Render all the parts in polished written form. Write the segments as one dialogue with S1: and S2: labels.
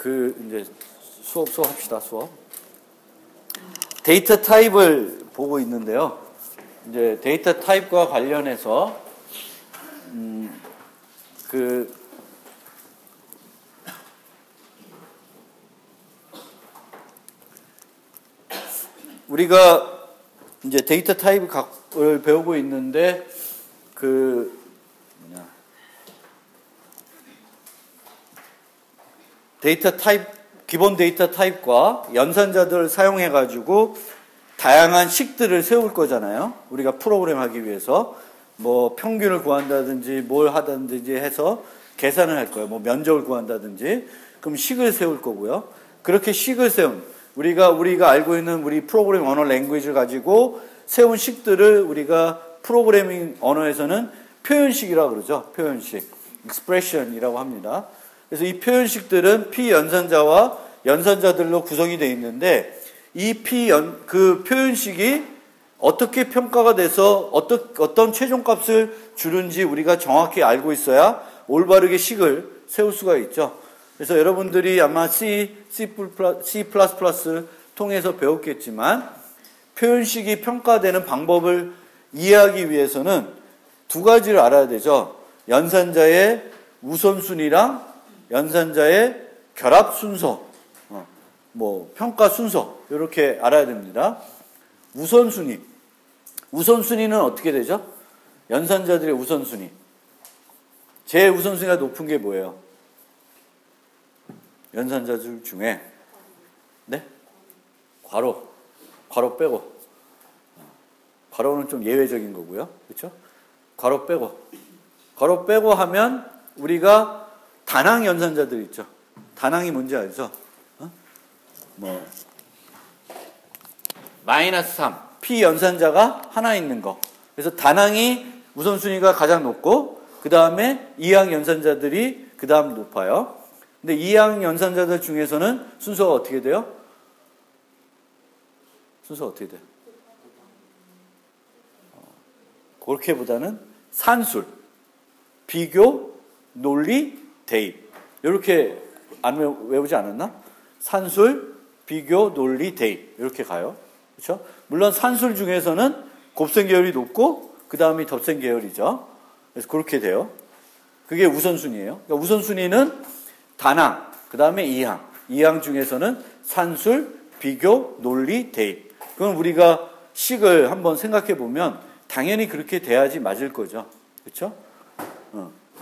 S1: 이제 수업합시다, 수업. 데이터 타입을 보고 있는데요. 이제 데이터 타입과 관련해서, 우리가 이제 데이터 타입을 배우고 있는데, 데이터 타입, 기본 데이터 타입과 연산자들을 사용해가지고 다양한 식들을 세울 거잖아요. 우리가 프로그램 하기 위해서 뭐 평균을 구한다든지 뭘 하든지 해서 계산을 할 거예요. 뭐 면적을 구한다든지. 그럼 식을 세울 거고요. 그렇게 식을 세운, 우리가 알고 있는 우리 프로그래밍 언어 랭귀지를 가지고 세운 식들을 우리가 프로그래밍 언어에서는 표현식이라고 그러죠. 표현식. expression이라고 합니다. 그래서 이 표현식들은 피연산자와 연산자들로 구성이 되어 있는데, 그 표현식이 어떻게 평가가 돼서 어떤 최종값을 주는지 우리가 정확히 알고 있어야 올바르게 식을 세울 수가 있죠. 그래서 여러분들이 아마 C++ 통해서 배웠겠지만, 표현식이 평가되는 방법을 이해하기 위해서는 두 가지를 알아야 되죠. 연산자의 우선순위랑 연산자의 결합 순서, 평가 순서, 이렇게 알아야 됩니다. 우선순위는 어떻게 되죠? 연산자들의 우선순위. 제 우선순위가 높은 게 뭐예요? 연산자들 중에, 네? 괄호 빼고. 괄호는 좀 예외적인 거고요. 그렇죠? 괄호 빼고 하면 우리가 단항 연산자들 있죠. 단항이 뭔지 알죠? -3, P 연산자가 하나 있는 거. 그래서 단항이 우선순위가 가장 높고, 그 다음에 이항 연산자들이 그 다음 높아요. 근데 이항 연산자들 중에서는 순서가 어떻게 돼요? 그렇게보다는 산술, 비교, 논리, 대입. 이렇게 안 외우지 않았나? 산술, 비교, 논리, 대입. 이렇게 가요. 그렇죠? 물론 산술 중에서는 곱셈 계열이 높고 그 다음이 덧셈 계열이죠. 그래서 그렇게 돼요. 그게 우선순위예요. 그러니까 우선순위는 단항, 그 다음에 이항. 이항 중에서는 산술, 비교, 논리, 대입. 그럼 우리가 식을 한번 생각해 보면 당연히 그렇게 돼야지 맞을 거죠. 그렇죠?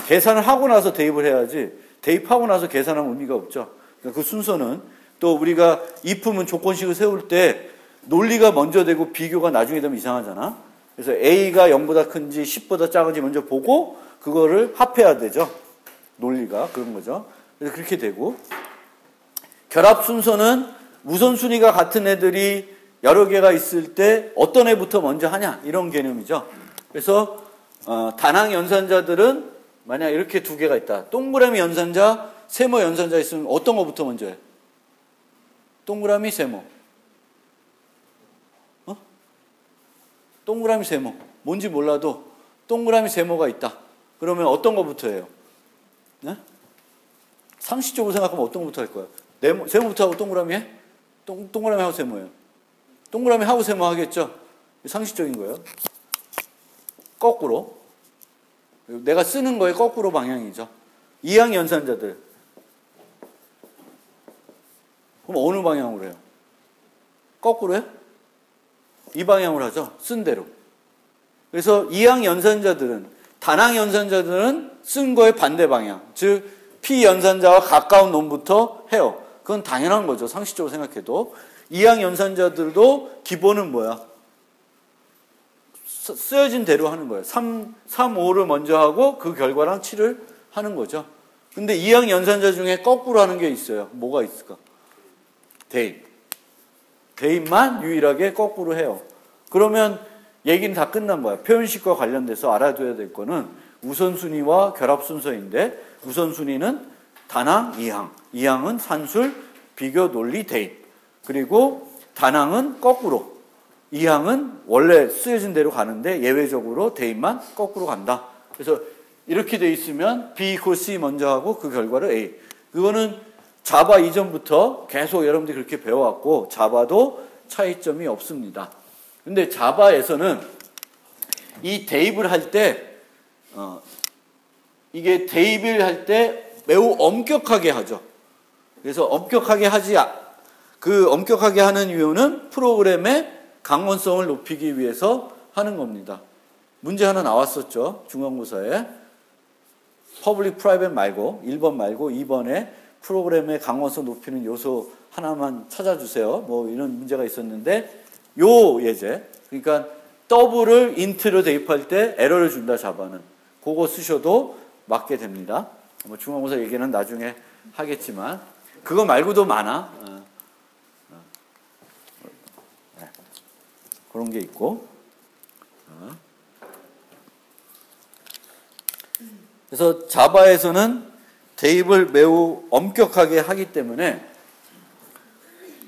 S1: 계산을 하고 나서 대입을 해야지, 대입하고 나서 계산하면 의미가 없죠. 그러니까 그 순서는, 또 우리가 if문 조건식을 세울 때 논리가 먼저 되고 비교가 나중에 되면 이상하잖아. 그래서 a가 0보다 큰지 10보다 작은지 먼저 보고 그거를 합해야 되죠. 논리가 그런 거죠. 그래서 그렇게 되고, 결합 순서는 우선순위가 같은 애들이 여러 개가 있을 때 어떤 애부터 먼저 하냐, 이런 개념이죠. 그래서 단항 연산자들은 만약 이렇게 두 개가 있다. 동그라미 연산자, 세모 연산자 있으면 어떤 거부터 먼저 해? 동그라미, 세모. 동그라미, 세모. 뭔지 몰라도 동그라미, 세모가 있다. 그러면 어떤 거부터 해요? 네? 상식적으로 생각하면 어떤 거부터 할 거야? 세모부터 하고 동그라미 해? 동그라미 하고 세모예요. 동그라미 하고 세모 하겠죠? 상식적인 거예요. 거꾸로. 내가 쓰는 거에 거꾸로 방향이죠. 이항 연산자들. 그럼 어느 방향으로 해요? 거꾸로 해요? 이 방향으로 하죠. 쓴 대로. 그래서 이항 연산자들은, 단항 연산자들은 쓴 거의 반대 방향. 즉, P 연산자와 가까운 놈부터 해요. 그건 당연한 거죠. 상식적으로 생각해도. 이항 연산자들도 기본은 뭐야? 쓰여진 대로 하는 거예요. 3, 5를 먼저 하고 그 결과랑 7을 하는 거죠. 근데 이항 연산자 중에 거꾸로 하는 게 있어요. 뭐가 있을까? 대입. 대입만 유일하게 거꾸로 해요. 그러면 얘기는 다 끝난 거야. 표현식과 관련돼서 알아둬야 될 거는 우선순위와 결합 순서인데, 우선순위는 단항, 이항. 이항은 산술, 비교, 논리, 대입. 그리고 단항은 거꾸로. 이항은 원래 쓰여진 대로 가는데 예외적으로 대입만 거꾸로 간다. 그래서 이렇게 돼 있으면 B equals C 먼저 하고 그 결과를 A. 그거는 자바 이전부터 계속 여러분들이 그렇게 배워왔고 자바도 차이점이 없습니다. 근데 자바에서는 이 대입을 할 때 이게 대입을 할 때 매우 엄격하게 하죠. 그래서 엄격하게 엄격하게 하는 이유는 프로그램의 강원성을 높이기 위해서 하는 겁니다. 문제 하나 나왔었죠. 중간고사에. 퍼블릭 프라이빗 말고 1번 말고 2번에 프로그램의 강원성 높이는 요소 하나만 찾아주세요. 뭐 이런 문제가 있었는데 요 예제, 그러니까 더블을 인트로 대입할 때 에러를 준다 자바는. 그거 쓰셔도 맞게 됩니다. 뭐 중간고사 얘기는 나중에 하겠지만 그거 말고도 많아. 그런 게 있고. 그래서 자바에서는 대입을 매우 엄격하게 하기 때문에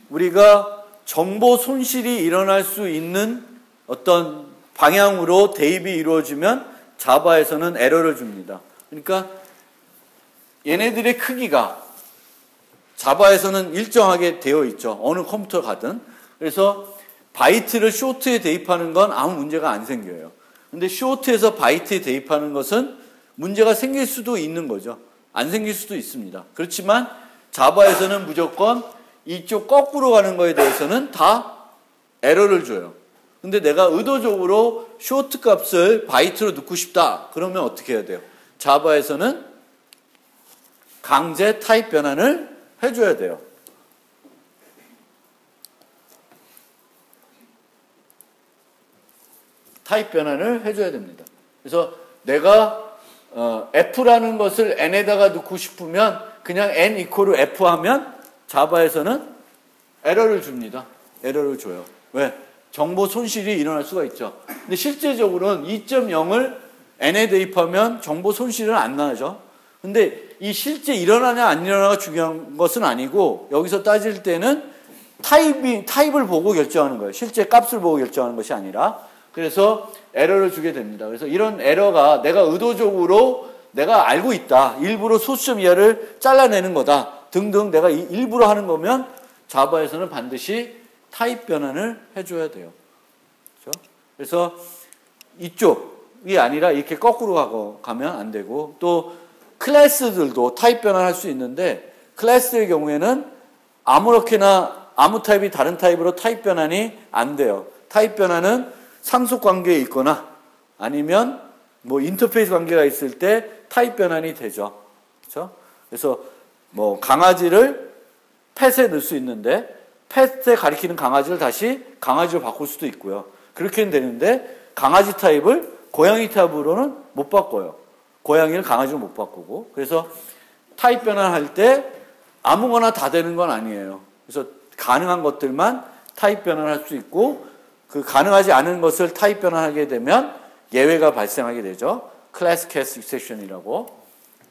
S1: 우리가 정보 손실이 일어날 수 있는 어떤 방향으로 대입이 이루어지면 자바에서는 에러를 줍니다. 그러니까 얘네들의 크기가 자바에서는 일정하게 되어 있죠. 어느 컴퓨터 가든. 그래서 바이트를 쇼트에 대입하는 건 아무 문제가 안 생겨요. 근데 쇼트에서 바이트에 대입하는 것은 문제가 생길 수도 있는 거죠. 안 생길 수도 있습니다. 그렇지만 자바에서는 무조건 이쪽 거꾸로 가는 거에 대해서는 다 에러를 줘요. 근데 내가 의도적으로 쇼트 값을 바이트로 넣고 싶다. 그러면 어떻게 해야 돼요? 자바에서는 강제 타입 변환을 해줘야 돼요. 타입 변환을 해줘야 됩니다. 그래서 내가 F라는 것을 N에다가 넣고 싶으면 그냥 N 이퀄 F 하면 자바에서는 에러를 줍니다. 에러를 줘요. 왜? 정보 손실이 일어날 수가 있죠. 근데 실제적으로는 2.0을 N에 대입하면 정보 손실은 안 나죠. 근데 이 실제 일어나냐 안 일어나가 중요한 것은 아니고 여기서 따질 때는 타입을 보고 결정하는 거예요. 실제 값을 보고 결정하는 것이 아니라. 그래서 에러를 주게 됩니다. 그래서 이런 에러가 내가 의도적으로 내가 알고 있다. 일부러 소수점 이하를 잘라내는 거다. 등등 내가 일부러 하는 거면 자바에서는 반드시 타입 변환을 해줘야 돼요. 그렇죠? 그래서 이쪽이 아니라 이렇게 거꾸로 가면 안 되고 또 클래스들도 타입 변환할 수 있는데 클래스의 경우에는 아무렇게나 아무 타입이 다른 타입으로 타입 변환이 안 돼요. 타입 변환은 상속 관계에 있거나 아니면 뭐 인터페이스 관계가 있을 때 타입 변환이 되죠. 그렇죠? 그래서 뭐 강아지를 펫에 넣을 수 있는데 펫에 가리키는 강아지를 다시 강아지로 바꿀 수도 있고요. 그렇게는 되는데 강아지 타입을 고양이 타입으로는 못 바꿔요. 고양이를 강아지로 못 바꾸고. 그래서 타입 변환할 때 아무거나 다 되는 건 아니에요. 그래서 가능한 것들만 타입 변환할 수 있고 그 가능하지 않은 것을 타입 변환하게 되면 예외가 발생하게 되죠. 클래스 캐스 익셉션이라고.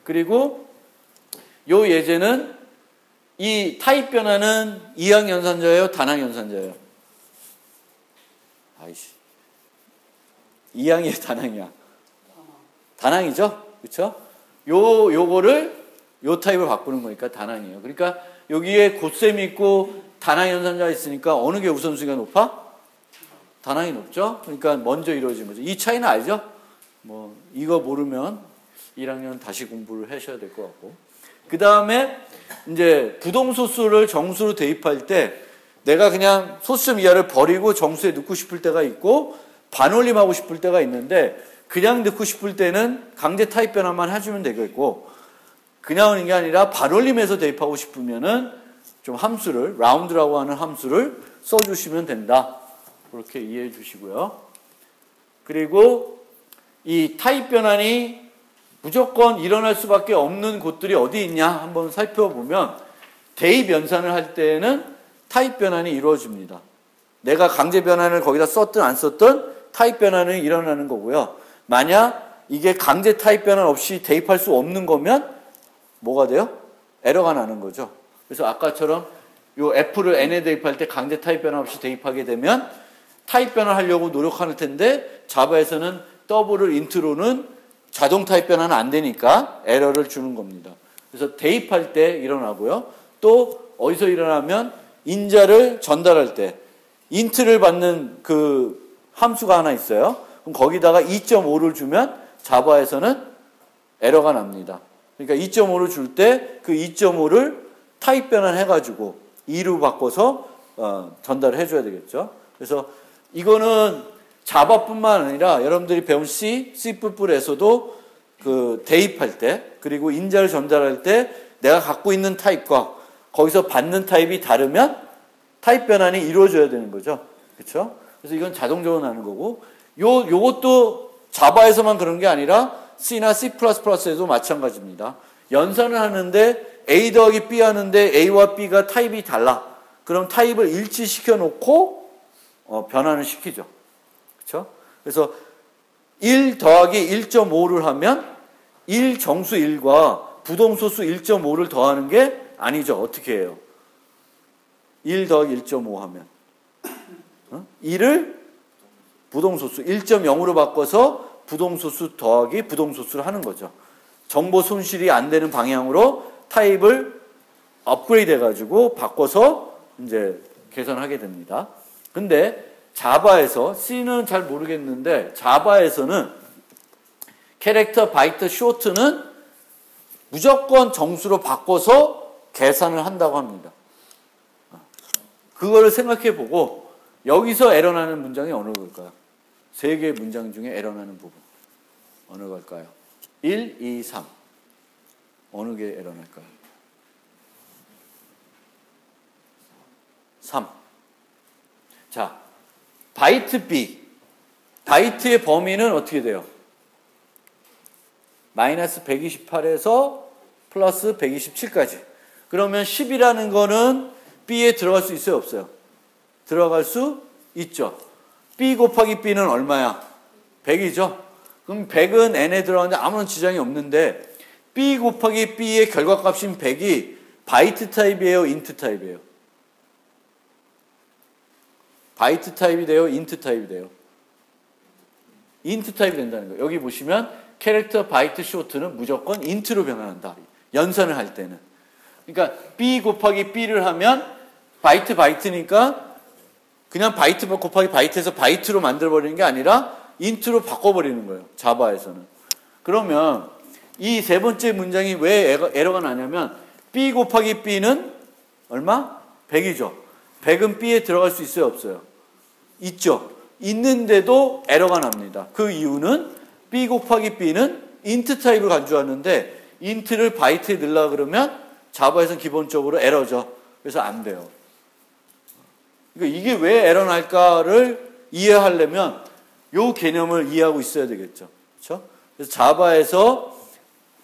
S1: 그리고 요 예제는 이 타입 변환은 이항 연산자예요, 단항 연산자예요? 아이씨. 이항이에요, 단항이야? 단항이죠? 그렇죠? 요거를 요 타입을 바꾸는 거니까 단항이에요. 그러니까 여기에 곧셈이 있고 단항 연산자가 있으니까 어느 게 우선순위가 높아? 단항이 높죠? 그러니까 먼저 이루어진 거죠. 이 차이는 알죠? 뭐 이거 모르면 1학년 다시 공부를 하셔야 될 것 같고. 그 다음에 이제 부동소수를 정수로 대입할 때 내가 그냥 소수점 이하를 버리고 정수에 넣고 싶을 때가 있고 반올림하고 싶을 때가 있는데 그냥 넣고 싶을 때는 강제 타입 변환만 해주면 되겠고 그냥 하는 게 아니라 반올림해서 대입하고 싶으면은 좀 함수를 라운드라고 하는 함수를 써주시면 된다. 그렇게 이해해 주시고요. 그리고 이 타입 변환이 무조건 일어날 수밖에 없는 곳들이 어디 있냐 한번 살펴보면 대입 연산을 할 때는 타입 변환이 이루어집니다. 내가 강제 변환을 거기다 썼든 안 썼든 타입 변환이 일어나는 거고요. 만약 이게 강제 타입 변환 없이 대입할 수 없는 거면 뭐가 돼요? 에러가 나는 거죠. 그래서 아까처럼 요 F를 N에 대입할 때 강제 타입 변환 없이 대입하게 되면 타입 변환하려고 노력하는 텐데 자바에서는 더블을 인트로는 자동 타입 변환은 안 되니까 에러를 주는 겁니다. 그래서 대입할 때 일어나고요. 또 어디서 일어나면 인자를 전달할 때 int를 받는 그 함수가 하나 있어요. 그럼 거기다가 2.5를 주면 자바에서는 에러가 납니다. 그러니까 2.5를 줄 때 그 2.5를 타입 변환해가지고 2로 바꿔서 전달을 해줘야 되겠죠. 그래서 이거는 자바뿐만 아니라 여러분들이 배운 C++에서도 그 대입할 때 그리고 인자를 전달할 때 내가 갖고 있는 타입과 거기서 받는 타입이 다르면 타입 변환이 이루어져야 되는 거죠. 그렇죠? 그래서 이건 자동적으로 나는 거고 요것도 자바에서만 그런 게 아니라 C나 C++에도 마찬가지입니다. 연산을 하는데 A 더하기 B 하는데 A와 B가 타입이 달라. 그럼 타입을 일치시켜 놓고 변환을 시키죠. 그렇죠? 그래서 1 더하기 1.5를 하면 1 정수 1과 부동소수 1.5를 더하는 게 아니죠. 어떻게 해요? 1 더하기 1.5 하면 1을 부동소수 1.0으로 바꿔서 부동소수 더하기 부동소수를 하는 거죠. 정보 손실이 안 되는 방향으로 타입을 업그레이드 해가지고 바꿔서 이제 계산하게 됩니다. 근데 자바에서 C는 잘 모르겠는데 자바에서는 캐릭터 바이트 쇼트는 무조건 정수로 바꿔서 계산을 한다고 합니다. 그거를 생각해 보고 여기서 에러 나는 문장이 어느 걸까요? 세 개의 문장 중에 에러 나는 부분 어느 걸까요? 1, 2, 3 어느 게 에러 날까요? 3. 자, 바이트 B 바이트의 범위는 어떻게 돼요? 마이너스 128에서 플러스 127까지. 그러면 10이라는 거는 B에 들어갈 수 있어요? 없어요? 들어갈 수 있죠. B 곱하기 B는 얼마야? 100이죠. 그럼 100은 N에 들어가는데 아무런 지장이 없는데 B 곱하기 B의 결과값인 100이 바이트 타입이에요? 인트 타입이에요? 바이트 타입이 돼요? 인트 타입이 돼요? 인트 타입이 된다는 거예요. 여기 보시면 캐릭터 바이트 쇼트는 무조건 인트로 변환한다. 연산을 할 때는. 그러니까 B 곱하기 B를 하면 바이트니까 그냥 바이트 곱하기 바이트에서 바이트로 만들어버리는 게 아니라 인트로 바꿔버리는 거예요. 자바에서는. 그러면 이 세 번째 문장이 왜 에러가 나냐면 B 곱하기 B는 얼마? 100이죠. 100은 B에 들어갈 수 있어요? 없어요? 있죠. 있는데도 에러가 납니다. 그 이유는 B 곱하기 B는 인트 타입을 간주하는데 인트를 바이트에 넣으려고 그러면 자바에서는 기본적으로 에러죠. 그래서 안 돼요. 그러니까 이게 왜 에러 날까를 이해하려면 이 개념을 이해하고 있어야 되겠죠. 그렇죠? 그래서 자바에서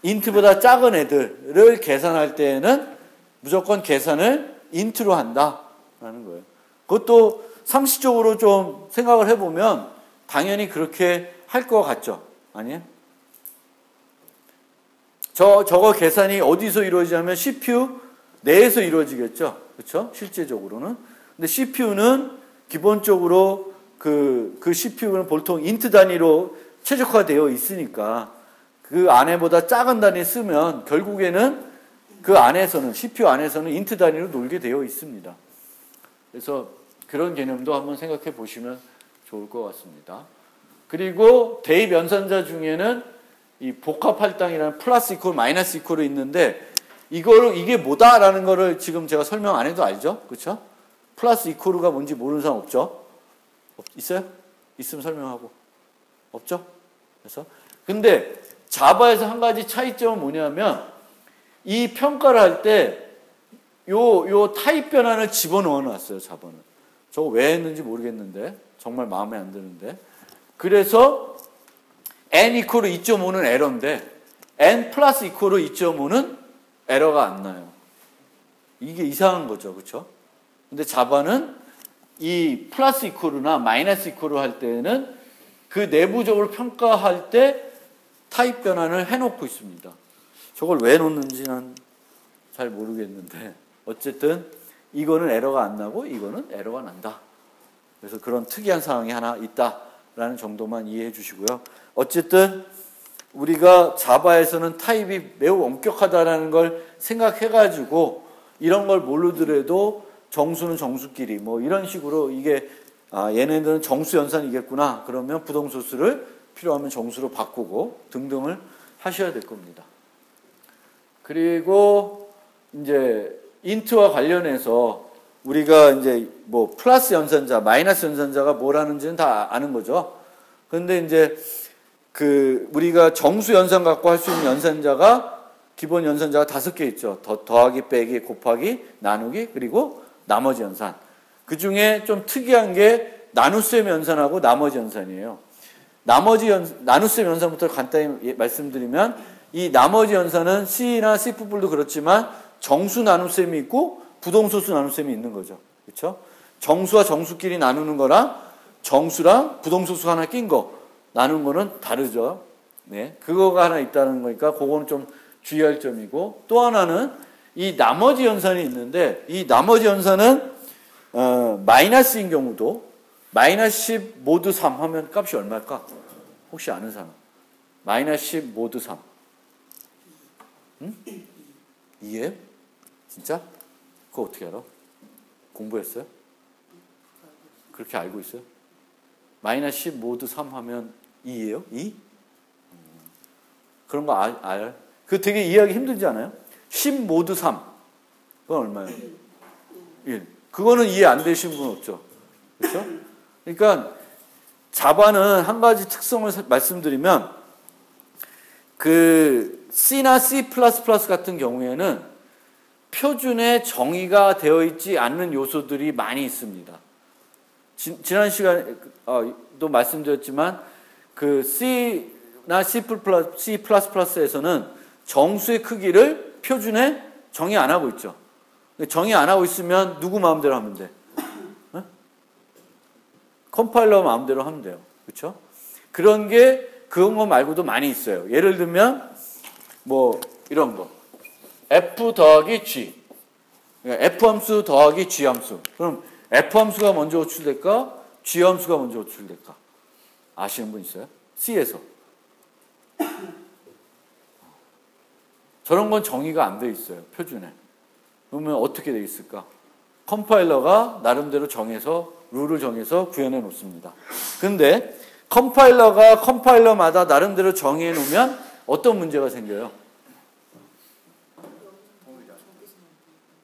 S1: 인트보다 작은 애들을 계산할 때에는 무조건 계산을 인트로 한다라는 거예요. 그것도 상식적으로 좀 생각을 해보면 당연히 그렇게 할 것 같죠? 아니에요? 저거 계산이 어디서 이루어지냐면 CPU 내에서 이루어지겠죠? 그렇죠? 실제적으로는. 근데 CPU는 기본적으로 그 CPU는 보통 인트 단위로 최적화되어 있으니까 그 안에보다 작은 단위 쓰면 결국에는 그 안에서는 CPU 안에서는 인트 단위로 놀게 되어 있습니다. 그래서 그런 개념도 한번 생각해 보시면 좋을 것 같습니다. 그리고 대입 연산자 중에는 이 복합 할당이라는 플러스 이퀄 마이너스 이퀄이 있는데 이게 뭐다라는 거를 지금 제가 설명 안 해도 알죠? 그렇죠? 플러스 이퀄가 뭔지 모르는 사람 없죠? 있어요? 있으면 설명하고. 없죠? 그래서 근데 자바에서 한 가지 차이점은 뭐냐면 이 평가를 할 때 요 타입 변환을 집어넣어 놨어요. 자바는. 저거 왜 했는지 모르겠는데 정말 마음에 안 드는데 그래서 n 이퀄 2.5는 에러인데 n 플러스 이퀄 2.5는 에러가 안 나요. 이게 이상한 거죠. 그렇죠? 근데 자바는 이 플러스 이퀄이나 마이너스 이퀄을 할 때는 그 내부적으로 평가할 때 타입 변환을 해놓고 있습니다. 저걸 왜 놓는지는 잘 모르겠는데 어쨌든 이거는 에러가 안 나고 이거는 에러가 난다. 그래서 그런 특이한 상황이 하나 있다라는 정도만 이해해 주시고요. 어쨌든 우리가 자바에서는 타입이 매우 엄격하다라는 걸 생각해가지고 이런 걸 모르더라도 정수는 정수끼리 뭐 이런 식으로 이게 얘네들은 정수 연산이겠구나. 그러면 부동소수를 필요하면 정수로 바꾸고 등등을 하셔야 될 겁니다. 그리고 이제 인트와 관련해서 우리가 이제 뭐 플러스 연산자, 마이너스 연산자가 뭐라는지는 다 아는 거죠. 그런데 이제 우리가 정수 연산 갖고 할 수 있는 연산자가 기본 연산자가 5개 있죠. 더하기, 빼기, 곱하기, 나누기, 그리고 나머지 연산. 그 중에 좀 특이한 게 나눗셈 연산하고 나머지 연산이에요. 나눗셈 연산부터 간단히 말씀드리면 이 나머지 연산은 C나 C뿔도 그렇지만 정수 나눗셈이 있고 부동소수 나눗셈이 있는 거죠. 그렇죠? 정수와 정수끼리 나누는 거랑 정수랑 부동소수 하나 낀 거 나눈 거는 다르죠. 네, 그거가 하나 있다는 거니까 그거는 좀 주의할 점이고, 또 하나는 이 나머지 연산이 있는데 이 나머지 연산은 마이너스인 경우도 마이너스 10 모드 3 하면 값이 얼마일까? 혹시 아는 사람? 마이너스 10 모드 3. 응? 이해요? 진짜? 그거 어떻게 알아? 공부했어요? 그렇게 알고 있어요? 마이너스 10 모드 3 하면 2예요? 2? 그런 거 알? 그거 되게 이해하기 힘들지 않아요? 10 모드 3. 그건 얼마예요? 1. 그거는 이해 안 되시는 분 없죠? 그렇죠? 그러니까 자바는 한 가지 특성을 말씀드리면 C나 C++ 같은 경우에는 표준에 정의가 되어 있지 않는 요소들이 많이 있습니다. 지난 시간에도 말씀드렸지만 C나 C++에서는 정수의 크기를 표준에 정의 안 하고 있죠. 정의 안 하고 있으면 누구 마음대로 하면 돼? 네? 컴파일러 마음대로 하면 돼요. 그렇죠? 그런 거 말고도 많이 있어요. 예를 들면 뭐 이런 거. F 더하기 G. 그러니까 F 함수 더하기 G 함수. 그럼 F 함수가 먼저 호출될까? G 함수가 먼저 호출될까? 아시는 분 있어요? C에서. 저런 건 정의가 안 돼 있어요. 표준에. 그러면 어떻게 돼 있을까? 컴파일러가 나름대로 룰을 정해서 구현해 놓습니다. 근데 컴파일러마다 나름대로 정해 놓으면 어떤 문제가 생겨요?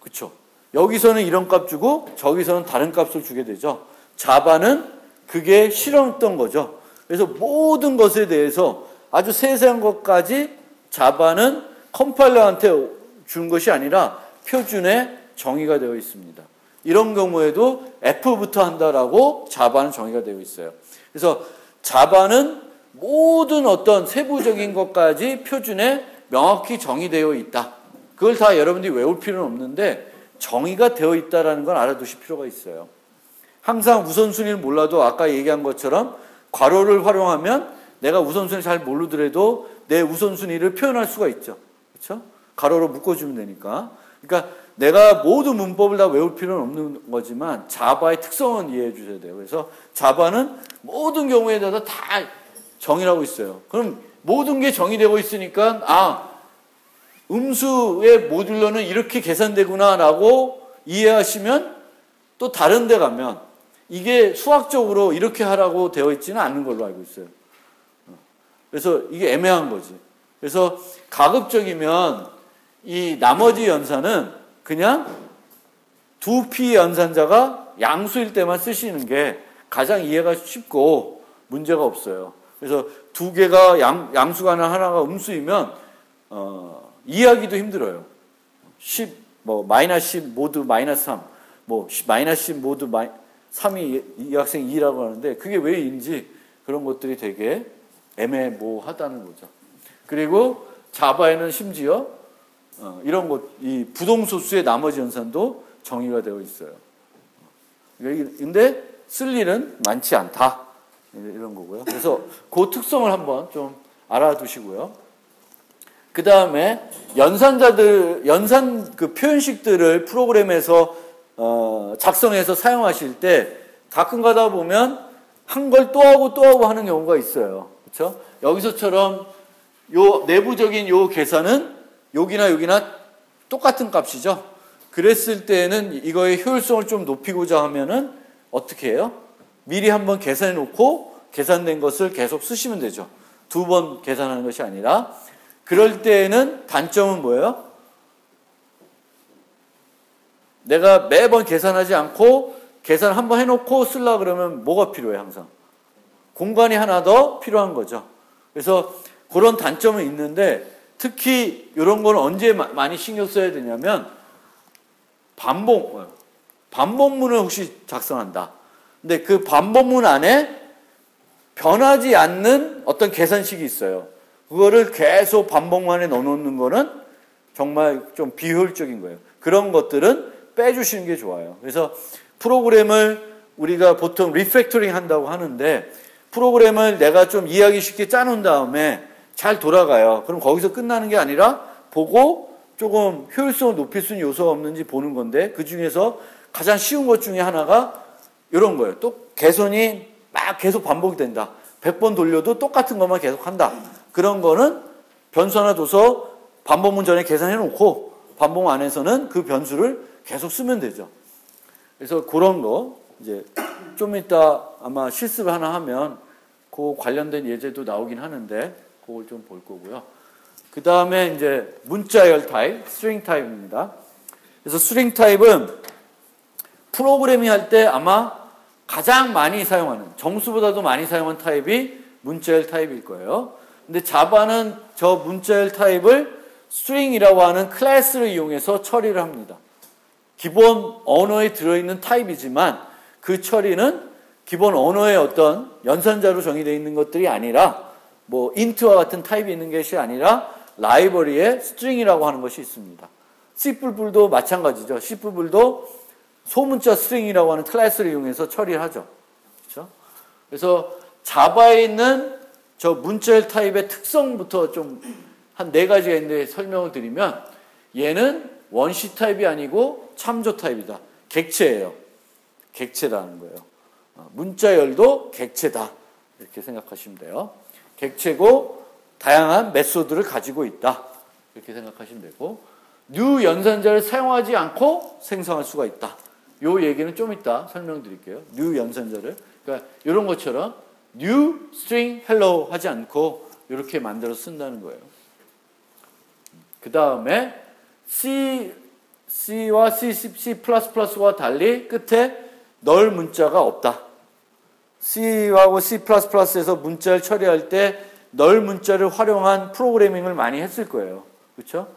S1: 그렇죠. 여기서는 이런 값 주고 저기서는 다른 값을 주게 되죠. 자바는 그게 싫었던 거죠. 그래서 모든 것에 대해서 아주 세세한 것까지 자바는 컴파일러한테 준 것이 아니라 표준에 정의가 되어 있습니다. 이런 경우에도 F부터 한다라고 자바는 정의가 되어 있어요. 그래서 자바는 모든 어떤 세부적인 것까지 표준에 명확히 정의되어 있다. 그걸 다 여러분들이 외울 필요는 없는데 정의가 되어 있다는 걸 알아두실 필요가 있어요. 항상 우선순위를 몰라도 아까 얘기한 것처럼 괄호를 활용하면 내가 우선순위를 잘 모르더라도 내 우선순위를 표현할 수가 있죠. 그렇죠? 가로로 묶어주면 되니까. 그러니까 내가 모든 문법을 다 외울 필요는 없는 거지만 자바의 특성은 이해해 주셔야 돼요. 그래서 자바는 모든 경우에 다 정의라고 있어요. 그럼 모든 게 정의되고 있으니까 음수의 모듈러는 이렇게 계산되구나라고 이해하시면 또 다른 데 가면 이게 수학적으로 이렇게 하라고 되어 있지는 않은 걸로 알고 있어요. 그래서 이게 애매한 거지. 그래서 가급적이면 이 나머지 연산은 그냥 2P 연산자가 양수일 때만 쓰시는 게 가장 이해가 쉽고 문제가 없어요. 그래서 두 개가 양수가 하나가 음수이면 이해하기도 힘들어요. 10, 마이너스 10 모두 마이너스 3, 마이너스 10 모두 3이 이 학생 2라고 하는데 그게 왜 2인지 그런 것들이 되게 애매모호하다는 거죠. 그리고 자바에는 심지어 이런 것, 이 부동소수의 나머지 연산도 정의가 되어 있어요. 근데 쓸 일은 많지 않다. 이런 거고요. 그래서 그 특성을 한번 좀 알아두시고요. 그 다음에 연산 표현식들을 프로그램에서 작성해서 사용하실 때 가끔 가다 보면 한 걸 또 하고 하는 경우가 있어요. 그렇죠? 여기서처럼 요 내부적인 요 계산은 여기나 똑같은 값이죠. 그랬을 때는 이거의 효율성을 좀 높이고자 하면은 어떻게 해요? 미리 한번 계산해 놓고 계산된 것을 계속 쓰시면 되죠. 2번 계산하는 것이 아니라. 그럴 때에는 단점은 뭐예요? 내가 매번 계산하지 않고 계산 한번 해놓고 쓰려고 그러면 뭐가 필요해 항상? 공간이 하나 더 필요한 거죠. 그래서 그런 단점은 있는데 특히 이런 건 언제 많이 신경 써야 되냐면 반복문을 혹시 작성한다. 근데 그 반복문 안에 변하지 않는 어떤 계산식이 있어요. 그거를 계속 반복문에 넣어놓는 거는 정말 좀 비효율적인 거예요. 그런 것들은 빼주시는 게 좋아요. 그래서 프로그램을 우리가 보통 리팩토링 한다고 하는데 프로그램을 내가 좀 이해하기 쉽게 짜놓은 다음에 잘 돌아가요. 그럼 거기서 끝나는 게 아니라 보고 조금 효율성을 높일 수 있는 요소가 없는지 보는 건데 그 중에서 가장 쉬운 것 중에 하나가 이런 거예요. 또 개선이 막 계속 반복이 된다. 100번 돌려도 똑같은 것만 계속 한다. 그런 거는 변수 하나 둬서 반복문 전에 계산해 놓고 반복문 안에서는 그 변수를 계속 쓰면 되죠. 그래서 그런 거 이제 좀 이따 아마 실습을 하나 하면 그 관련된 예제도 나오긴 하는데 그걸 좀 볼 거고요. 그 다음에 이제 문자열 타입, 스트링 타입입니다. 그래서 스트링 타입은 프로그래밍 할 때 아마 가장 많이 사용하는, 정수보다도 많이 사용하는 타입이 문자열 타입일 거예요. 근데 자바는 저 문자열 타입을 스트링이라고 하는 클래스를 이용해서 처리를 합니다. 기본 언어에 들어있는 타입이지만 그 처리는 기본 언어의 어떤 연산자로 정의되어 있는 것들이 아니라 뭐 인트와 같은 타입이 있는 것이 아니라 라이브러리에 스트링이라고 하는 것이 있습니다. C++도 마찬가지죠. C++도 소문자 스트링이라고 하는 클래스를 이용해서 처리를 하죠. 그렇죠? 그래서 자바에 있는 저 문자열 타입의 특성부터 좀 한 4가지가 있는데 설명을 드리면 얘는 원시 타입이 아니고 참조 타입이다. 객체예요. 객체라는 거예요. 문자열도 객체다. 이렇게 생각하시면 돼요. 객체고 다양한 메소드를 가지고 있다. 이렇게 생각하시면 되고 new 연산자를 사용하지 않고 생성할 수가 있다. 요 얘기는 좀 이따 설명드릴게요. new 연산자를. 그러니까 이런 것처럼 new string hello 하지 않고 이렇게 만들어 쓴다는 거예요. 그 다음에 C와 C++와 달리 끝에 널 문자가 없다. C하고 C++에서 문자를 처리할 때 널 문자를 활용한 프로그래밍을 많이 했을 거예요. 그렇죠?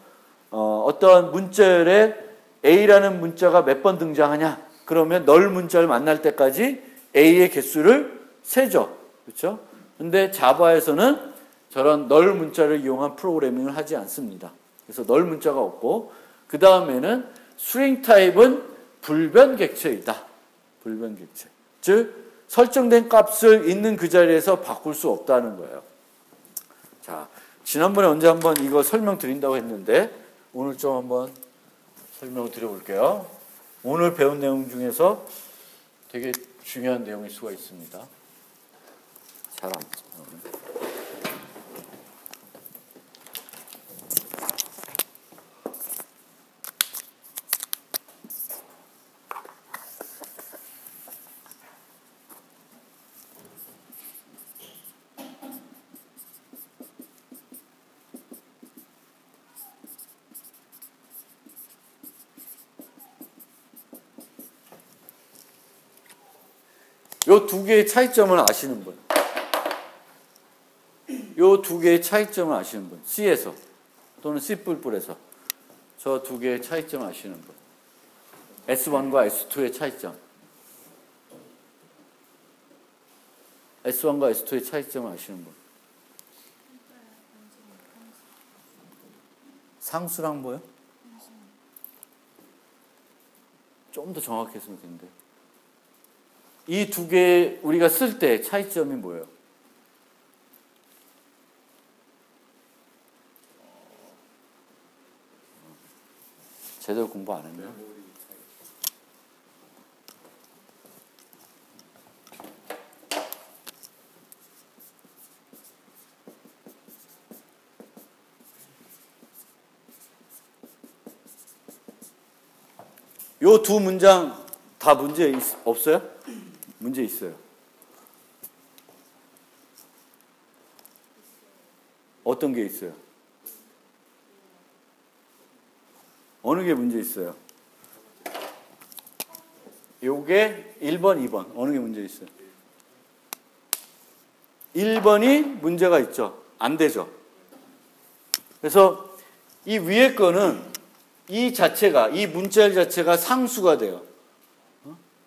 S1: 어떤 문자열에 A라는 문자가 몇 번 등장하냐? 그러면 널 문자를 만날 때까지 A의 개수를 세죠. 그렇죠? 근데 자바에서는 저런 널 문자를 이용한 프로그래밍을 하지 않습니다. 그래서 널 문자가 없고 그 다음에는 스트링 타입은 불변 객체이다. 불변 객체. 즉 설정된 값을 있는 그 자리에서 바꿀 수 없다는 거예요. 자, 지난번에 언제 한번 이거 설명드린다고 했는데 오늘 좀 한번 설명을 드려볼게요. 오늘 배운 내용 중에서 되게 중요한 내용일 수가 있습니다. 잘 안 나오네. 요 두 개의 차이점을 아시는 분. 요 두 개의 차이점을 아시는 분. C에서 또는 C++에서 저 두 개의 차이점을 아시는 분. S1과 S2의 차이점. S1과 S2의 차이점을 아시는 분. 상수랑 뭐요? 좀 더 정확히 했으면 좋겠는데. 이 두 개 우리가 쓸 때 차이점이 뭐예요? 제대로 공부 안 했네요. 요 두 문장 다 문제 없어요? 문제 있어요. 어떤 게 있어요? 어느 게 문제 있어요? 요게 1번, 2번. 어느 게 문제 있어요? 1번이 문제가 있죠. 안 되죠. 그래서 이 위에 거는 이 자체가, 이 문자열 자체가 상수가 돼요.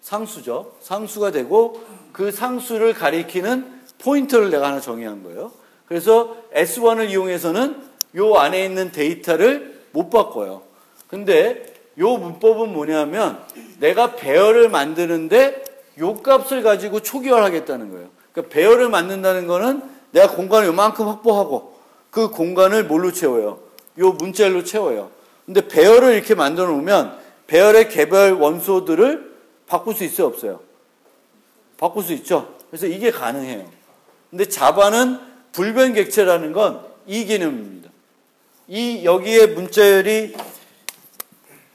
S1: 상수죠. 상수가 되고 그 상수를 가리키는 포인터를 내가 하나 정의한 거예요. 그래서 S1을 이용해서는 요 안에 있는 데이터를 못 바꿔요. 근데 요 문법은 뭐냐면 내가 배열을 만드는데 요 값을 가지고 초기화하겠다는 거예요. 그러니까 배열을 만든다는 거는 내가 공간을 요만큼 확보하고 그 공간을 뭘로 채워요? 요 문자열로 채워요. 근데 배열을 이렇게 만들어 놓으면 배열의 개별 원소들을 바꿀 수 있어요, 없어요? 바꿀 수 있죠. 그래서 이게 가능해요. 근데 자바는 불변객체라는 건 이 개념입니다. 이 여기에 문자열이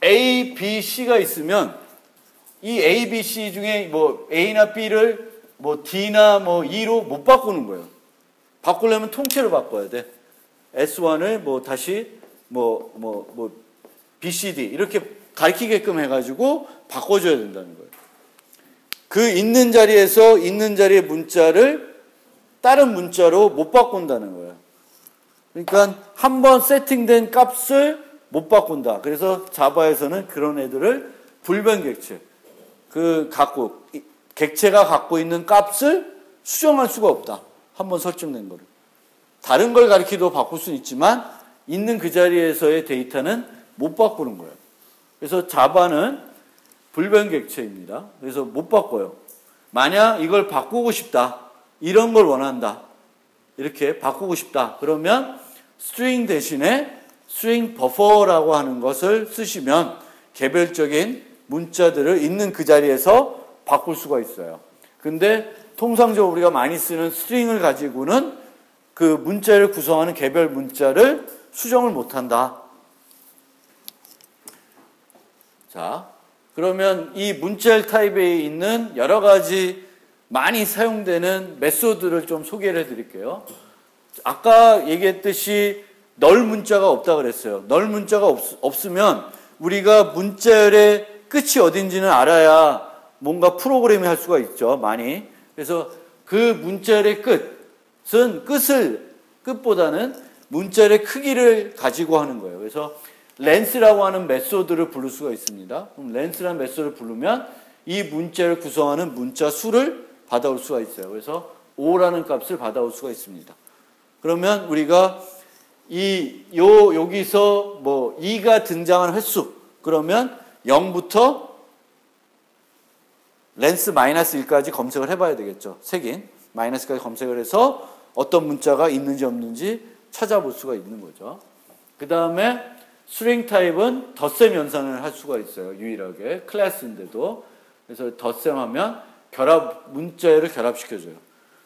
S1: A, B, C가 있으면 이 A, B, C 중에 뭐 A나 B를 뭐 D나 뭐 E로 못 바꾸는 거예요. 바꾸려면 통째로 바꿔야 돼. S1을 뭐 다시 뭐 B, C, D 이렇게 가리키게끔 해가지고 바꿔줘야 된다는 거예요. 그 있는 자리에서 있는 자리의 문자를 다른 문자로 못 바꾼다는 거예요. 그러니까 한번 세팅된 값을 못 바꾼다. 그래서 자바에서는 그런 애들을 불변객체, 객체가 갖고 있는 값을 수정할 수가 없다. 한번 설정된 거를. 다른 걸 가리키도 바꿀 수는 있지만 있는 그 자리에서의 데이터는 못 바꾸는 거예요. 그래서 자바는 불변객체입니다. 그래서 못 바꿔요. 만약 이걸 바꾸고 싶다. 이런 걸 원한다. 이렇게 바꾸고 싶다. 그러면 스트링 대신에 스트링 버퍼라고 하는 것을 쓰시면 개별적인 문자들을 있는 그 자리에서 바꿀 수가 있어요. 근데 통상적으로 우리가 많이 쓰는 스트링을 가지고는 그 문자를 구성하는 개별 문자를 수정을 못한다. 자, 그러면 이 문자열 타입에 있는 여러 가지 많이 사용되는 메소드를 좀 소개를 해드릴게요. 아까 얘기했듯이 널 문자가 없다 그랬어요. 널 문자가 없으면 우리가 문자열의 끝이 어딘지는 알아야 뭔가 프로그램이 할 수가 있죠. 많이. 그래서 그 문자열의 끝보다는 문자열의 크기를 가지고 하는 거예요. 그래서 렌스라고 하는 메소드를 부를 수가 있습니다. 그럼 렌스라는 메소드를 부르면 이 문자를 구성하는 문자 수를 받아올 수가 있어요. 그래서 5라는 값을 받아올 수가 있습니다. 그러면 우리가 여기서 뭐 2가 등장하는 횟수, 그러면 0부터 렌스 마이너스 1까지 검색을 해봐야 되겠죠. 색인 마이너스까지 검색을 해서 어떤 문자가 있는지 없는지 찾아볼 수가 있는 거죠. 그 다음에 스트링 타입은 덧셈 연산을 할 수가 있어요. 유일하게 클래스인데도. 그래서 덧셈하면 문자열을 결합시켜줘요.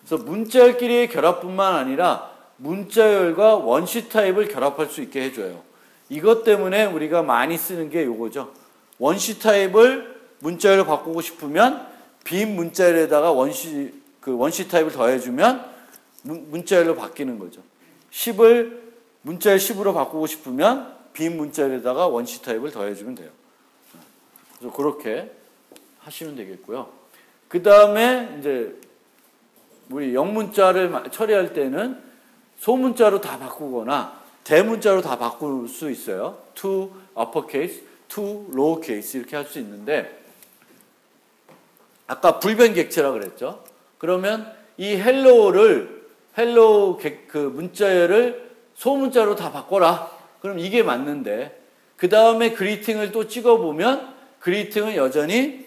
S1: 그래서 문자열끼리의 결합뿐만 아니라 문자열과 원시 타입을 결합할 수 있게 해줘요. 이것 때문에 우리가 많이 쓰는 게 요거죠. 원시 타입을 문자열로 바꾸고 싶으면 빈 문자열에다가 원시 타입을 더해주면 문자열로 바뀌는 거죠. 10을 문자열 10으로 바꾸고 싶으면 빈 문자열에다가 원시 타입을 더해주면 돼요. 그래서 그렇게 하시면 되겠고요. 그 다음에 이제 우리 영문자를 처리할 때는 소문자로 다 바꾸거나 대문자로 다 바꿀 수 있어요. to uppercase, to lowercase 이렇게 할 수 있는데 아까 불변객체라 그랬죠. 그러면 이 헬로 문자열을 소문자로 다 바꿔라. 그럼 이게 맞는데 그 다음에 그리팅을 또 찍어보면 그리팅은 여전히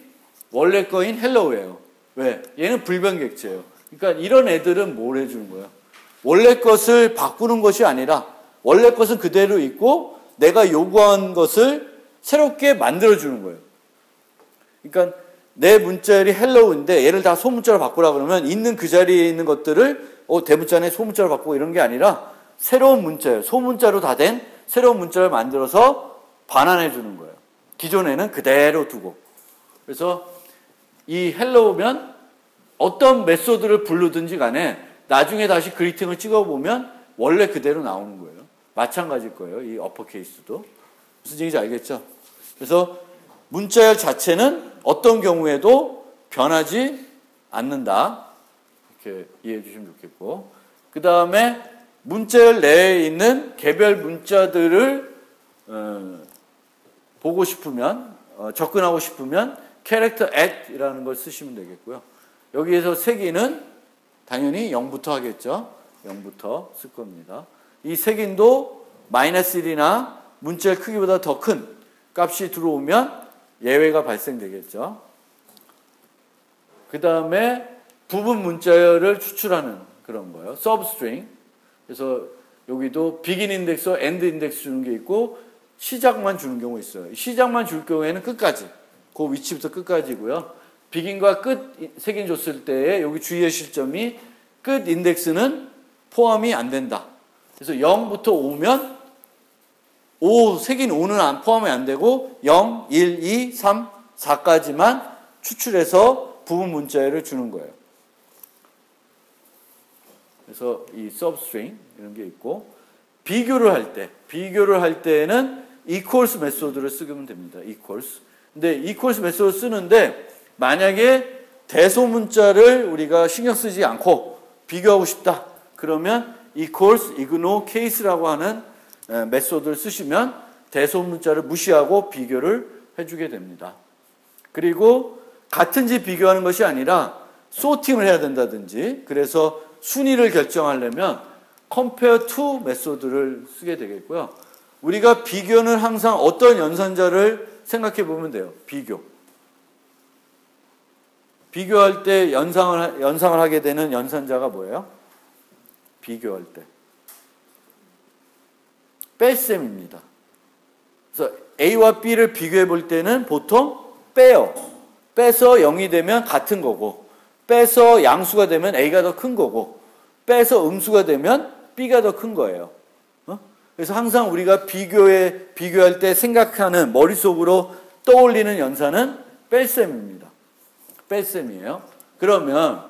S1: 원래 거인 헬로우예요. 왜? 얘는 불변객체예요. 그러니까 이런 애들은 뭘 해주는 거예요? 원래 것을 바꾸는 것이 아니라 원래 것은 그대로 있고 내가 요구한 것을 새롭게 만들어주는 거예요. 그러니까 내 문자열이 헬로우인데 얘를 다 소문자로 바꾸라 그러면 있는 그 자리에 있는 것들을 대문자네 소문자로 바꾸고 이런 게 아니라 새로운 문자열, 소문자로 다 된 새로운 문자를 만들어서 반환해 주는 거예요. 기존에는 그대로 두고. 그래서 이 헬로우면 어떤 메소드를 부르든지 간에 나중에 다시 그리팅을 찍어보면 원래 그대로 나오는 거예요. 마찬가지일 거예요. 이 어퍼케이스도. 무슨 얘기인지 알겠죠? 그래서 문자열 자체는 어떤 경우에도 변하지 않는다. 이렇게 이해해 주시면 좋겠고. 그 다음에 문자열 내에 있는 개별 문자들을 보고 싶으면, 접근하고 싶으면 character at이라는 걸 쓰시면 되겠고요. 여기에서 색인은 당연히 0부터 하겠죠. 0부터 쓸 겁니다. 이 색인도 -1이나 문자열 크기보다 더 큰 값이 들어오면 예외가 발생되겠죠. 그 다음에 부분 문자열을 추출하는 그런 거예요. substring. 그래서 여기도 begin 인덱스와 end 인덱스 주는 게 있고 시작만 주는 경우 있어요. 시작만 줄 경우에는 끝까지. 그 위치부터 끝까지고요. begin과 끝 색인 줬을 때에 여기 주의하실 점이 끝 인덱스는 포함이 안 된다. 그래서 0부터 5면 5, 색인 5는 포함이 안 되고 0, 1, 2, 3, 4까지만 추출해서 부분 문자열을 주는 거예요. 그래서 이 substring 이런 게 있고 비교를 할 때에는 equals 메소드를 쓰면 됩니다. equals. 근데 equals 메소드 쓰는데 만약에 대소문자를 우리가 신경 쓰지 않고 비교하고 싶다. 그러면 equals, ignore, case라고 하는 메소드를 쓰시면 대소문자를 무시하고 비교를 해주게 됩니다. 그리고 같은지 비교하는 것이 아니라 소팅을 해야 된다든지 그래서 순위를 결정하려면 compare to 메소드를 쓰게 되겠고요. 우리가 비교는 항상 어떤 연산자를 생각해 보면 돼요. 비교할 때 연상을 하게 되는 연산자가 뭐예요? 비교할 때. 뺄셈입니다. 그래서 A와 B를 비교해 볼 때는 보통 빼요. 빼서 0이 되면 같은 거고, 빼서 양수가 되면 A가 더 큰 거고, 빼서 음수가 되면 B가 더 큰 거예요. 그래서 항상 우리가 비교할 때 생각하는 머릿속으로 떠올리는 연산은 뺄셈입니다. 뺄셈이에요. 그러면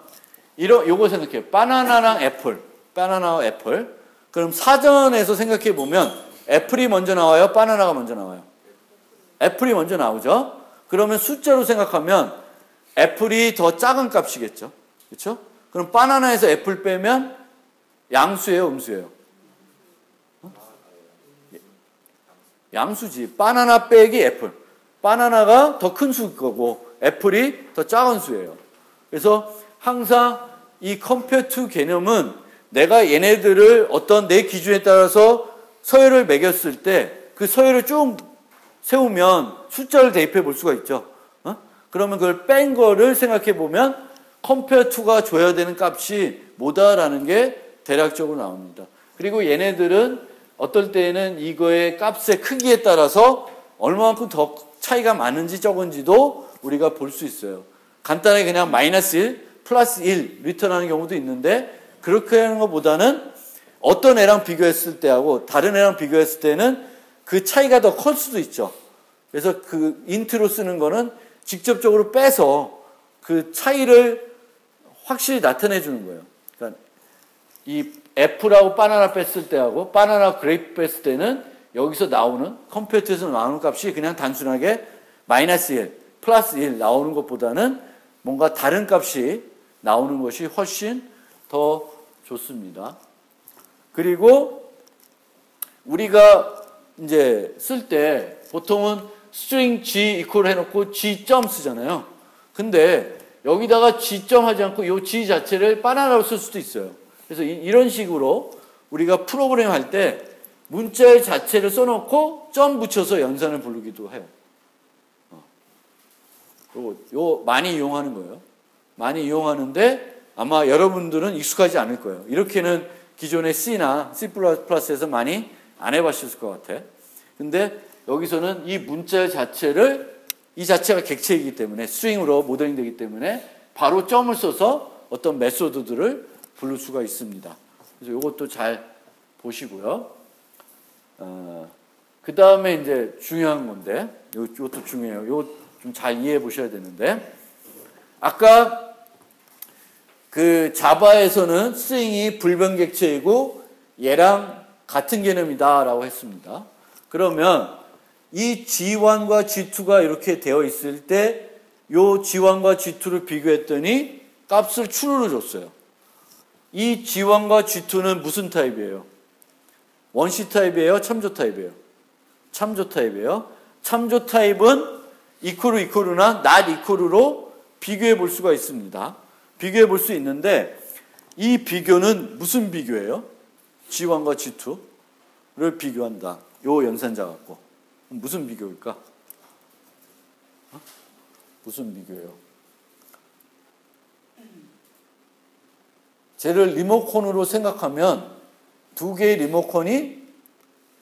S1: 요거 생각해요. 바나나랑 애플. 바나나와 애플. 그럼 사전에서 생각해 보면 애플이 먼저 나와요? 바나나가 먼저 나와요? 애플이 먼저 나오죠? 그러면 숫자로 생각하면 애플이 더 작은 값이겠죠? 그렇죠? 그럼 바나나에서 애플 빼면 양수예요, 음수예요? 양수지. 바나나 빼기 애플. 바나나가 더 큰 수일 거고 애플이 더 작은 수예요. 그래서 항상 이 compare to 개념은 내가 얘네들을 어떤 내 기준에 따라서 서열을 매겼을 때 그 서열을 쭉 세우면 숫자를 대입해 볼 수가 있죠. 그러면 그걸 뺀 거를 생각해 보면 compare to가 줘야 되는 값이 뭐다라는 게 대략적으로 나옵니다. 그리고 얘네들은 어떨 때에는 이거의 값의 크기에 따라서 얼마만큼 더 차이가 많은지 적은지도 우리가 볼 수 있어요. 간단하게 그냥 -1, +1 리턴하는 경우도 있는데 그렇게 하는 것보다는 어떤 애랑 비교했을 때하고 다른 애랑 비교했을 때는 그 차이가 더 클 수도 있죠. 그래서 그 인트로 쓰는 거는 직접적으로 빼서 그 차이를 확실히 나타내 주는 거예요. 그러니까 이 애플하고 바나나 뺐을 때하고 바나나 그레이프 뺐을 때는 여기서 나오는 컴퓨터에서 나오는 값이 그냥 단순하게 -1, +1 나오는 것보다는 뭔가 다른 값이 나오는 것이 훨씬 더 좋습니다. 그리고 우리가 이제 쓸 때 보통은 string g 이퀄 해놓고 g 점 쓰잖아요. 근데 여기다가 g 점 하지 않고 이 g 자체를 바나나로 쓸 수도 있어요. 그래서 이런 식으로 우리가 프로그램 할 때 문자 자체를 써놓고 점 붙여서 연산을 부르기도 해요. 요 많이 이용하는 거예요. 많이 이용하는데 아마 여러분들은 익숙하지 않을 거예요. 이렇게는 기존의 C나 C++에서 많이 안 해봤을 것 같아. 근데 여기서는 이 문자 자체를 이 자체가 객체이기 때문에 스트링으로 모델링 되기 때문에 바로 점을 써서 어떤 메소드들을 부를 수가 있습니다. 그래서 이것도 잘 보시고요. 그 다음에 이제 중요한 건데, 이것도 중요해요. 이거 좀 잘 이해해 보셔야 되는데, 아까 그 자바에서는 스트링이 불변객체이고 얘랑 같은 개념이다라고 했습니다. 그러면 이 G1과 G2가 이렇게 되어 있을 때 요 G1과 G2를 비교했더니 값을 true로 줬어요. 이 G1과 G2는 무슨 타입이에요? 원시 타입이에요? 참조 타입이에요? 참조 타입이에요. 참조 타입은 이퀄루나 not equal로 비교해 볼 수가 있습니다. 비교해 볼 수 있는데 이 비교는 무슨 비교예요? G1과 G2를 비교한다. 요 연산자 갖고. 무슨 비교일까? 무슨 비교예요? 쟤를 리모컨으로 생각하면 두 개의 리모컨이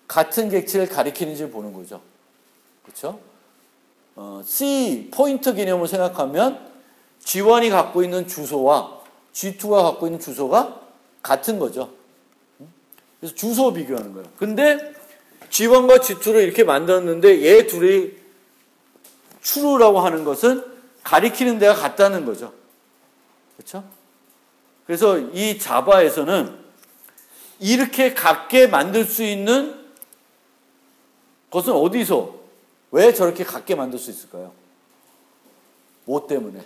S1: 같은 객체를 가리키는지 보는 거죠. 그렇죠? C 포인터 개념을 생각하면 G1이 갖고 있는 주소와 G2가 갖고 있는 주소가 같은 거죠. 그래서 주소 비교하는 거예요. 근데 G1과 G2를 이렇게 만들었는데 얘 둘이 true라고 하는 것은 가리키는 데가 같다는 거죠. 그렇죠? 그래서 이 자바에서는 이렇게 같게 만들 수 있는 것은 어디서, 왜 저렇게 같게 만들 수 있을까요? 뭐 때문에?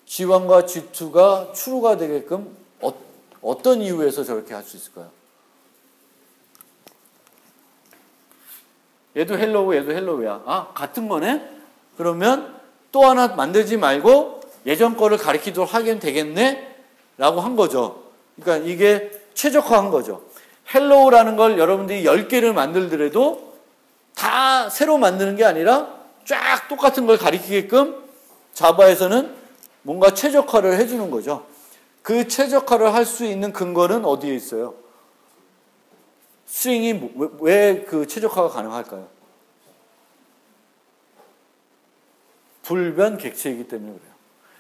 S1: G1과 G2가 true가 되게끔 어떤 이유에서 저렇게 할 수 있을까요? 얘도 헬로우, 얘도 헬로우야. 아, 같은 거네? 그러면 또 하나 만들지 말고 예전 거를 가리키도록 하긴 되겠네? 라고 한 거죠. 그러니까 이게 최적화한 거죠. 헬로우라는 걸 여러분들이 10개를 만들더라도 다 새로 만드는 게 아니라 쫙 똑같은 걸 가리키게끔 자바에서는 뭔가 최적화를 해주는 거죠. 그 최적화를 할 수 있는 근거는 어디에 있어요? 스트링이 왜 그 최적화가 가능할까요? 불변객체이기 때문에 그래요.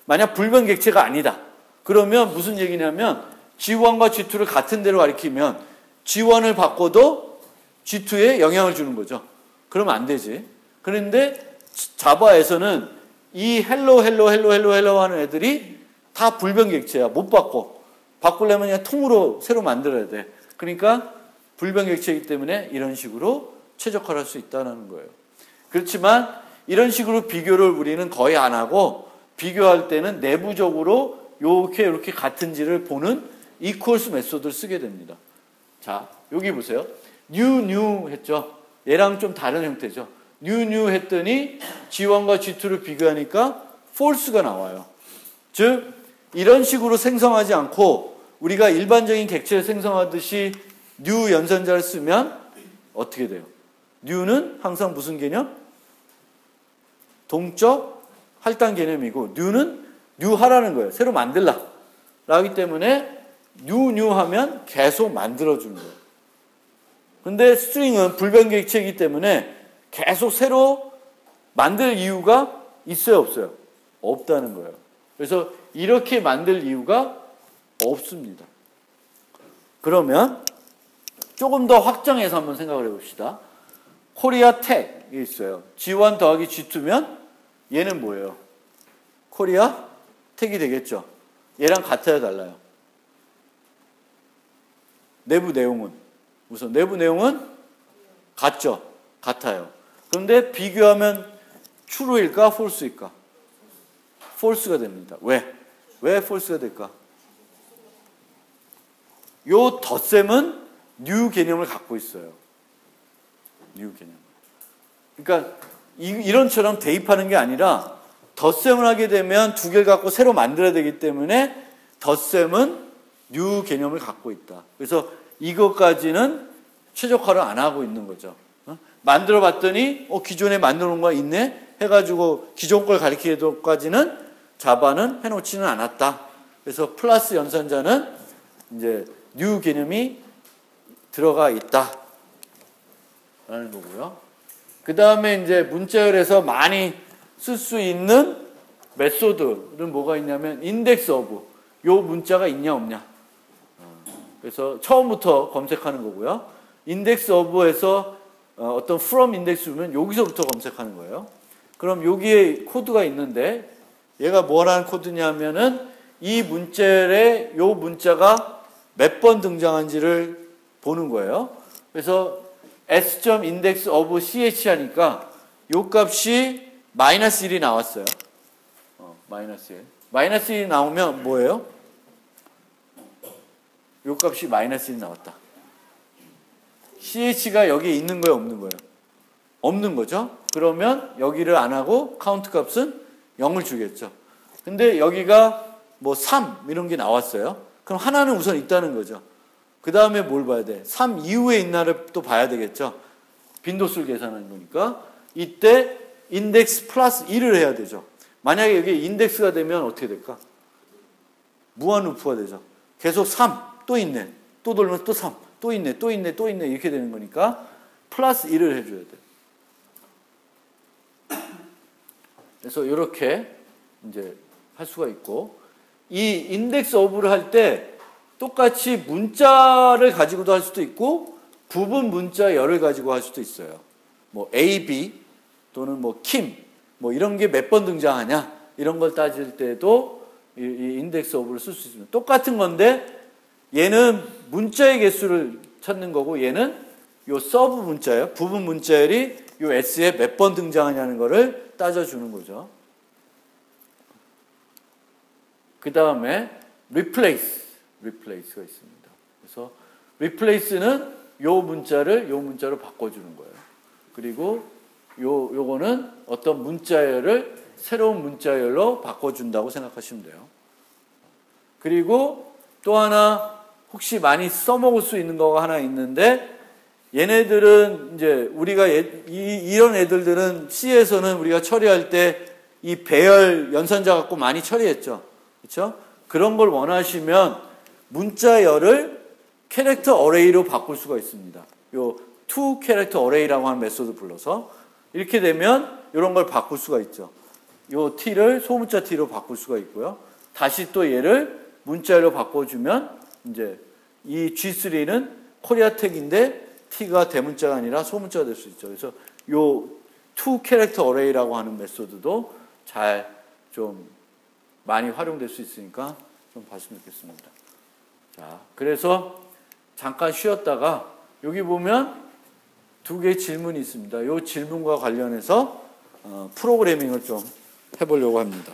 S1: 만약 불변객체가 아니다. 그러면 무슨 얘기냐면 G1과 G2를 같은 데로 가리키면 G1을 바꿔도 G2에 영향을 주는 거죠. 그러면 안 되지. 그런데 자바에서는 이 헬로 하는 애들이 다 불변객체야. 못 바꿔. 바꾸려면 그냥 통으로 새로 만들어야 돼. 그러니까 불변객체이기 때문에 이런 식으로 최적화를 할 수 있다는 거예요. 그렇지만 이런 식으로 비교를 우리는 거의 안 하고 비교할 때는 내부적으로 이렇게 같은지를 보는 equals 메소드를 쓰게 됩니다. 자, 여기 보세요. new 했죠. 얘랑 좀 다른 형태죠. new 했더니 G1과 G2를 비교하니까 false가 나와요. 즉 이런 식으로 생성하지 않고 우리가 일반적인 객체를 생성하듯이 new 연산자를 쓰면 어떻게 돼요? new는 항상 무슨 개념? 동적 할당 개념이고 new는 new 하라는 거예요. 새로 만들라. 라기 때문에 new 하면 계속 만들어주는 거예요. 근데 스트링은 불변객체이기 때문에 계속 새로 만들 이유가 있어요, 없어요? 없다는 거예요. 그래서 이렇게 만들 이유가 없습니다. 그러면 조금 더 확장해서 한번 생각을 해봅시다. 코리아 텍이 있어요. G1 더하기 G2면 얘는 뭐예요? 코리아 텍이 되겠죠. 얘랑 같아요, 달라요? 내부 내용은 우선 내부 내용은 같죠. 같아요. 그런데 비교하면 true일까 false일까? false가 됩니다. 왜? 왜 false가 될까? 요 덧셈은 new 개념을 갖고 있어요. new 개념. 그러니까 이런처럼 대입하는 게 아니라 덧셈을 하게 되면 두 개를 갖고 새로 만들어야 되기 때문에 덧셈은 new 개념을 갖고 있다. 그래서 이것까지는 최적화를 안 하고 있는 거죠. 만들어 봤더니 기존에 만들어 놓은 거 있네 해가지고 기존 걸 가리키기까지는 자바는 해놓지는 않았다. 그래서 플러스 연산자는 이제 new 개념이 들어가 있다 라는 거고요. 그 다음에 이제 문자열에서 많이 쓸 수 있는 메소드는 뭐가 있냐면 인덱스 오브. 요 문자가 있냐 없냐. 그래서 처음부터 검색하는 거고요. 인덱스 오브에서 어떤 from 인덱스 보면 여기서부터 검색하는 거예요. 그럼 여기에 코드가 있는데 얘가 뭐라는 코드냐면은 이 문자에 요 문자가 몇 번 등장한지를 보는 거예요. 그래서 s.index of ch 하니까 요 값이 -1이 나왔어요. -1. -1이 나오면 뭐예요? 요 값이 -1이 나왔다. ch가 여기에 있는 거예요, 없는 거예요? 없는 거죠. 그러면 여기를 안 하고 카운트 값은 0을 주겠죠. 근데 여기가 뭐 3 이런 게 나왔어요. 그럼 하나는 우선 있다는 거죠. 그 다음에 뭘 봐야 돼? 3 이후에 있나를 또 봐야 되겠죠. 빈도수를 계산하는 거니까 이때 인덱스 플러스 1을 해야 되죠. 만약에 여기 인덱스가 되면 어떻게 될까? 무한 루프가 되죠. 계속 3, 또 있네. 또 돌면 또 3, 또 있네, 또 있네, 또 있네 이렇게 되는 거니까 플러스 1을 해줘야 돼요. 그래서 이렇게 이제 할 수가 있고 이 인덱스 오브를 할 때 똑같이 문자를 가지고도 할 수도 있고 부분 문자 열을 가지고 할 수도 있어요. 뭐 A, B 또는 뭐 킴 뭐 이런 게 몇 번 등장하냐 이런 걸 따질 때도 이 인덱스 오브를 쓸 수 있습니다. 똑같은 건데 얘는 문자의 개수를 찾는 거고 얘는 요 서브 문자예요. 부분 문자열이 요 S에 몇 번 등장하냐는 거를 따져주는 거죠. 그 다음에 replace가 있습니다. 그래서 replace는 요 문자로 바꿔주는 거예요. 그리고 요거는 어떤 문자열을 새로운 문자열로 바꿔준다고 생각하시면 돼요. 그리고 또 하나 혹시 많이 써먹을 수 있는 거가 하나 있는데 얘네들은 이제 우리가 이런 애들은 C에서는 우리가 처리할 때 이 배열 연산자 갖고 많이 처리했죠. 그렇죠? 그런 걸 원하시면 문자열을 캐릭터 어레이로 바꿀 수가 있습니다. 요 to 캐릭터 어레이라고 하는 메소드 불러서 이렇게 되면 이런 걸 바꿀 수가 있죠. 요 t를 소문자 t로 바꿀 수가 있고요. 다시 또 얘를 문자열로 바꿔주면 이제 이 G3는 코리아 택인데 t가 대문자가 아니라 소문자가 될 수 있죠. 그래서 요 to 캐릭터 어레이라고 하는 메소드도 잘 좀 많이 활용될 수 있으니까 좀 봤으면 좋겠습니다. 자, 그래서 잠깐 쉬었다가 여기 보면 두 개의 질문이 있습니다. 이 질문과 관련해서 프로그래밍을 좀 해보려고 합니다.